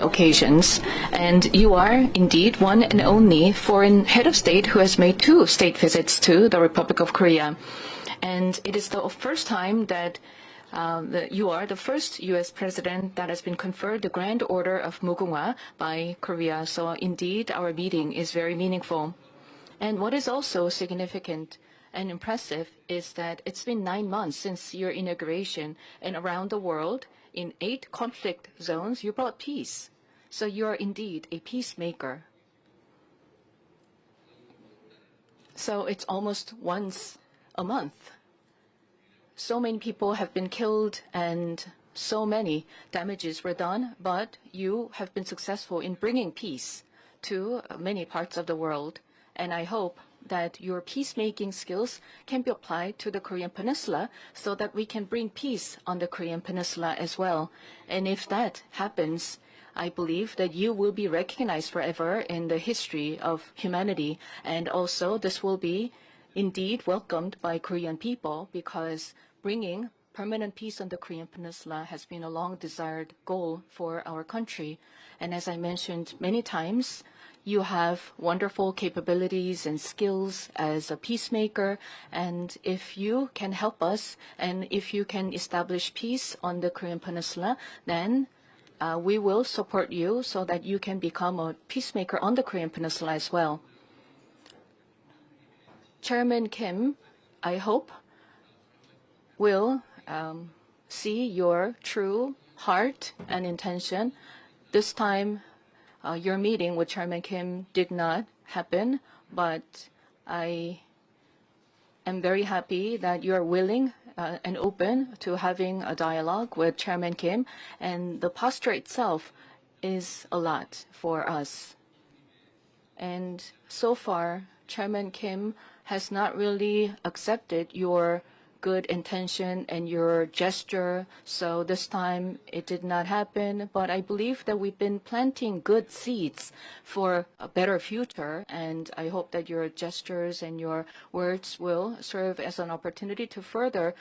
occasions, and you are indeed one and only foreign head of state who has made 2 state visits to the Republic of Korea. And it is the first time that you are the first U.S. president that has been conferred the Grand Order of Mugunghwa by Korea. So indeed, our meeting is very meaningful. And what is also significant and impressive is that it's been 9 months since your inauguration, and around the world, in 8 conflict zones, you brought peace. So you are indeed a peacemaker. So it's almost once a month. So many people have been killed and so many damages were done, but you have been successful in bringing peace to many parts of the world. And I hope that your peacemaking skills can be applied to the Korean Peninsula so that we can bring peace on the Korean Peninsula as well. And if that happens, I believe that you will be recognized forever in the history of humanity. And also this will be indeed welcomed by Korean people, because bringing permanent peace on the Korean Peninsula has been a long desired goal for our country. And as I mentioned many times, you have wonderful capabilities and skills as a peacemaker, and if you can help us and if you can establish peace on the Korean Peninsula, then we will support you so that you can become a peacemaker on the Korean Peninsula as well. Chairman Kim, I hope, will see your true heart and intention. This time, your meeting with Chairman Kim did not happen, but I am very happy that you are willing and open to having a dialogue with Chairman Kim, and the posture itself is a lot for us. And so far, Chairman Kim has not really accepted your good intention and your gesture, so this time it did not happen. But I believe that we've been planting good seeds for a better future, and I hope that your gestures and your words will serve as an opportunity to further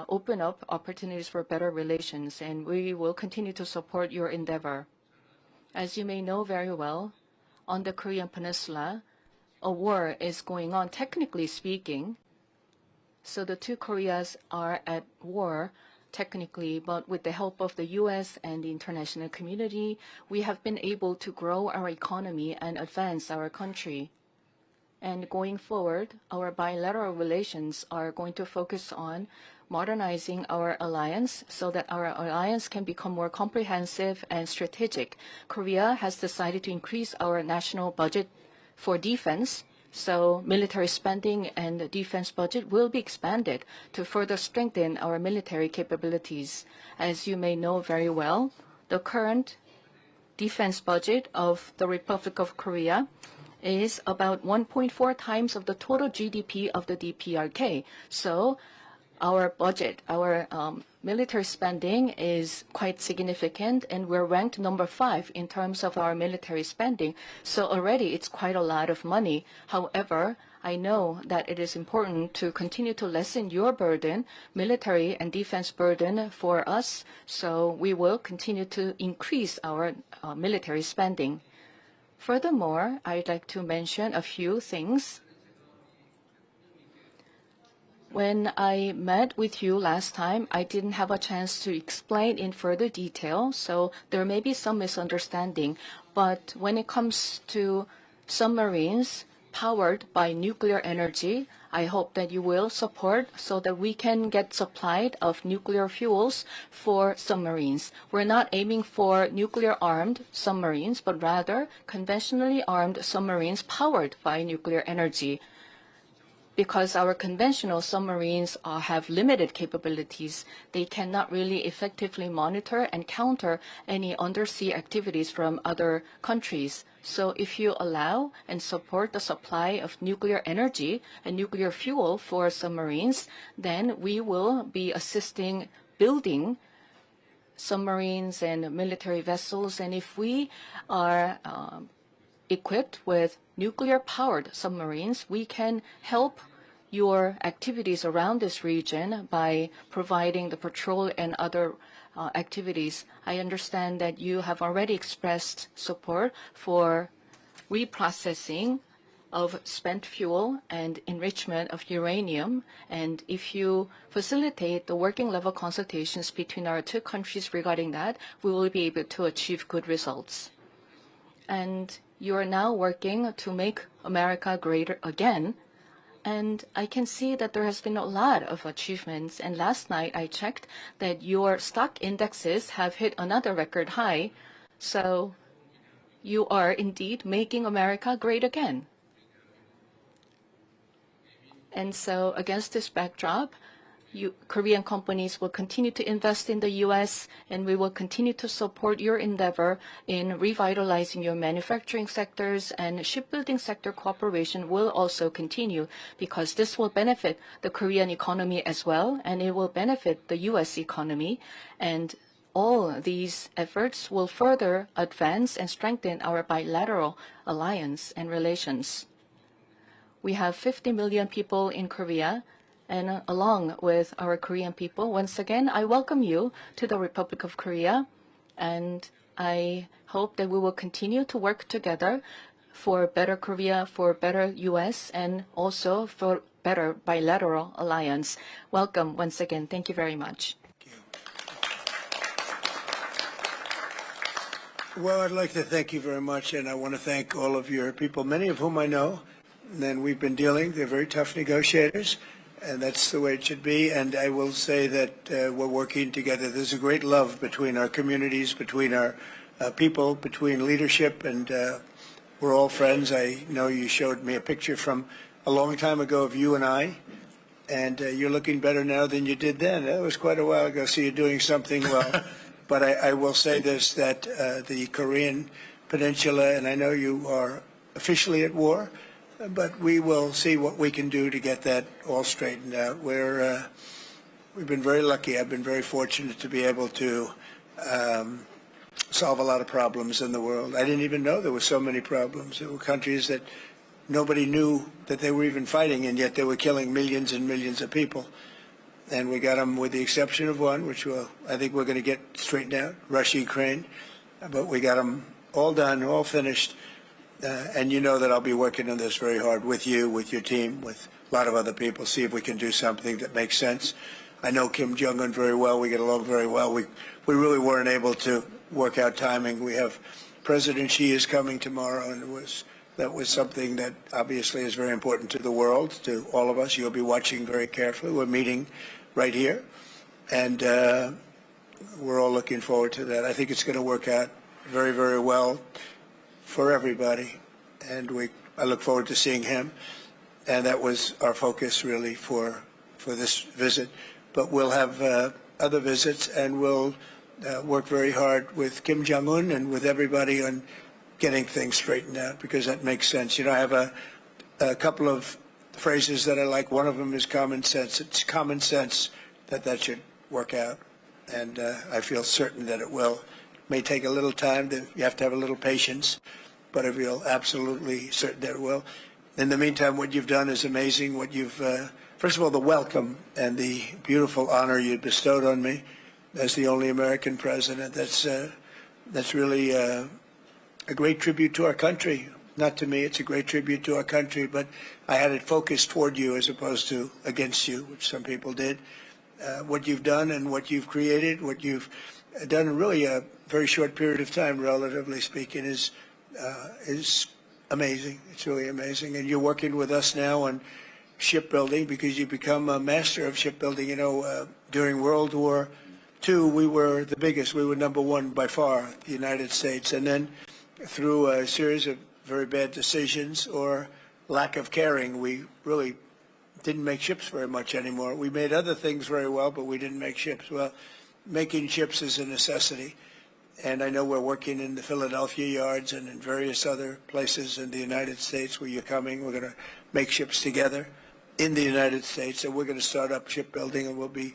open up opportunities for better relations, and we will continue to support your endeavor. As you may know very well, on the Korean Peninsula, a war is going on, technically speaking. So the 2 Koreas are at war, technically, but with the help of the U.S. and the international community, we have been able to grow our economy and advance our country. And going forward, our bilateral relations are going to focus on modernizing our alliance so that our alliance can become more comprehensive and strategic. Korea has decided to increase our national budget for defense. So military spending and defense budget will be expanded to further strengthen our military capabilities. As you may know very well, the current defense budget of the Republic of Korea is about 1.4 times of the total GDP of the DPRK. So our budget, our military spending is quite significant, and we're ranked number 5 in terms of our military spending. So already it's quite a lot of money. However, I know that it is important to continue to lessen your burden, military and defense burden for us. So we will continue to increase our military spending. Furthermore, I'd like to mention a few things. When I met with you last time, I didn't have a chance to explain in further detail, so there may be some misunderstanding. But when it comes to submarines powered by nuclear energy, I hope that you will support so that we can get supplied of nuclear fuels for submarines. We're not aiming for nuclear-armed submarines, but rather conventionally armed submarines powered by nuclear energy. Because our conventional submarines have limited capabilities, they cannot really effectively monitor and counter any undersea activities from other countries. So if you allow and support the supply of nuclear energy and nuclear fuel for submarines, then we will be assisting building submarines and military vessels. And if we are equipped with nuclear-powered submarines, we can help your activities around this region by providing the patrol and other activities. I understand that you have already expressed support for reprocessing of spent fuel and enrichment of uranium. And if you facilitate the working level consultations between our two countries regarding that, we will be able to achieve good results. And you are now working to make America greater again. And I can see that there has been a lot of achievements. And last night I checked that your stock indexes have hit another record high. So you are indeed making America great again. And so against this backdrop, Korean companies will continue to invest in the U.S., and we will continue to support your endeavor in revitalizing your manufacturing sectors, and shipbuilding sector cooperation will also continue because this will benefit the Korean economy as well, and it will benefit the U.S. economy. And all these efforts will further advance and strengthen our bilateral alliance and relations. We have 50 million people in Korea, and along with our Korean people, once again, I welcome you to the Republic of Korea, and I hope that we will continue to work together for better Korea, for better U.S., and also for better bilateral alliance. Welcome once again. Thank you very much. Well, I'd like to thank you very much, and I want to thank all of your people, many of whom I know, and we've been dealing. They're very tough negotiators, and that's the way it should be. And I will say that we're working together. There's a great love between our communities, between our people, between leadership, and we're all friends. I know you showed me a picture from a long time ago of you and I, and you're looking better now than you did then. That was quite a while ago, so you're doing something well. But I will say this, that the Korean Peninsula, and I know you are officially at war, but we will see what we can do to get that all straightened out. We've been very lucky. I've been very fortunate to be able to solve a lot of problems in the world. I didn't even know there were so many problems. There were countries that nobody knew that they were even fighting, and yet they were killing millions and millions of people. And we got them, with the exception of one, which I think we're going to get straightened out, Russia, Ukraine. But we got them all done, all finished. And you know that I'll be working on this very hard with you, with your team, with a lot of other people, see if we can do something that makes sense. I know Kim Jong-un very well. We get along very well. We really weren't able to work out timing. We have President Xi is coming tomorrow, and that was something that obviously is very important to the world, to all of us. You'll be watching very carefully. We're meeting right here, and we're all looking forward to that. I think it's going to work out very, very well for everybody, and I look forward to seeing him. And that was our focus really for this visit. But we'll have other visits, and we'll work very hard with Kim Jong-un and with everybody on getting things straightened out, because that makes sense. You know, I have a couple of phrases that I like. One of them is common sense. It's common sense that should work out, and I feel certain that it will. It may take a little time. You have to have a little patience, but I feel absolutely certain that it will. In the meantime, what you've done is amazing. What you've, first of all, the welcome and the beautiful honor you bestowed on me as the only American president. That's really a great tribute to our country. Not to me, it's a great tribute to our country, but I had it focused toward you as opposed to against you, which some people did. What you've done and what you've created, what you've done in really a very short period of time, relatively speaking, is amazing. It's really amazing. And you're working with us now on shipbuilding because you become a master of shipbuilding. You know, during World War II, we were the biggest. We were number one by far, the United States. And then through a series of very bad decisions or lack of caring, we really didn't make ships very much anymore. We made other things very well, but we didn't make ships. Well, making ships is a necessity. And I know we're working in the Philadelphia yards and in various other places in the United States where you're coming. We're going to make ships together in the United States, and we're going to start up shipbuilding, and we'll be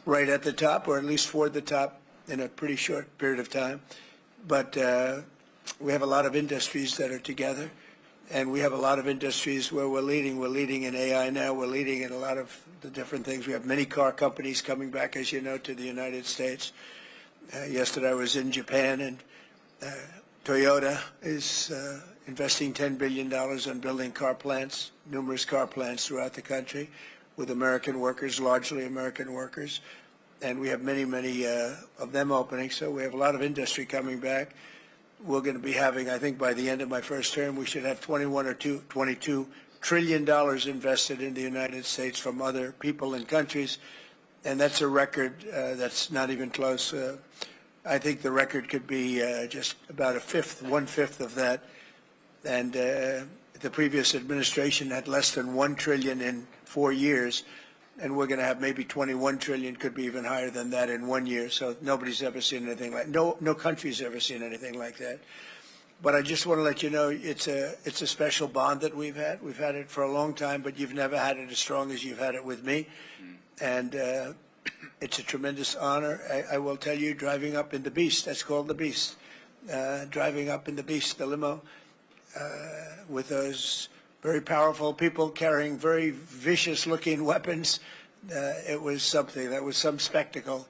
right at the top, or at least toward the top, in a pretty short period of time. But we have a lot of industries that are together, and we have a lot of industries where we're leading. We're leading in AI now. We're leading in a lot of the different things. We have many car companies coming back, as you know, to the United States. Yesterday I was in Japan, and Toyota is investing $10 billion on building car plants, numerous car plants throughout the country with American workers, largely American workers. And we have many, many of them opening, so we have a lot of industry coming back. We're going to be having, I think by the end of my first term, we should have $22 trillion invested in the United States from other people and countries. And that's a record that's not even close. I think the record could be just about one-fifth of that. And the previous administration had less than $1 trillion in 4 years. And we're going to have maybe 21 trillion, could be even higher than that in 1 year. So nobody's ever seen anything like, no country's ever seen anything like that. But I just want to let you know it's a special bond that we've had. We've had it for a long time, but you've never had it as strong as you've had it with me. And it's a tremendous honor. I will tell you, driving up in the Beast, that's called the Beast, driving up in the Beast, the limo, with those very powerful people carrying very vicious-looking weapons. It was something. That was some spectacle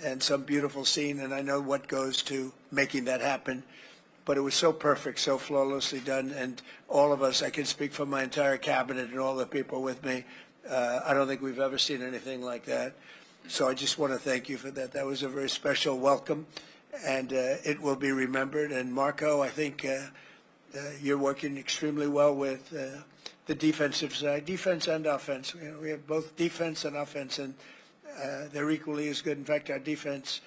and some beautiful scene, and I know what goes to making that happen. But it was so perfect, so flawlessly done, and all of us, I can speak for my entire cabinet and all the people with me, I don't think we've ever seen anything like that. So I just want to thank you for that. That was a very special welcome, and it will be remembered. And Marco, I think you're working extremely well with the defensive side, defense and offense. You know, we have both defense and offense, and they're equally as good. In fact, our defense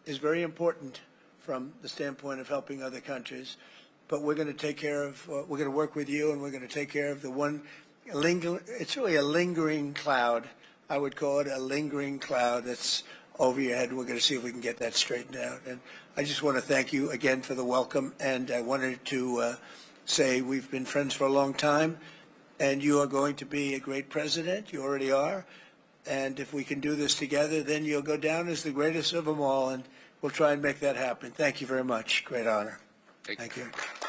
is very important from the standpoint of helping other countries. But we're going to take care of, we're going to work with you, and we're going to take care of the one, it's really a lingering cloud. I would call it a lingering cloud that's over your head. We're going to see if we can get that straightened out. And I just want to thank you again for the welcome. And I wanted to say we've been friends for a long time, and you are going to be a great president. You already are. And if we can do this together, then you'll go down as the greatest of them all. And we'll try and make that happen. Thank you very much. Great honor. Thank you. Thank you.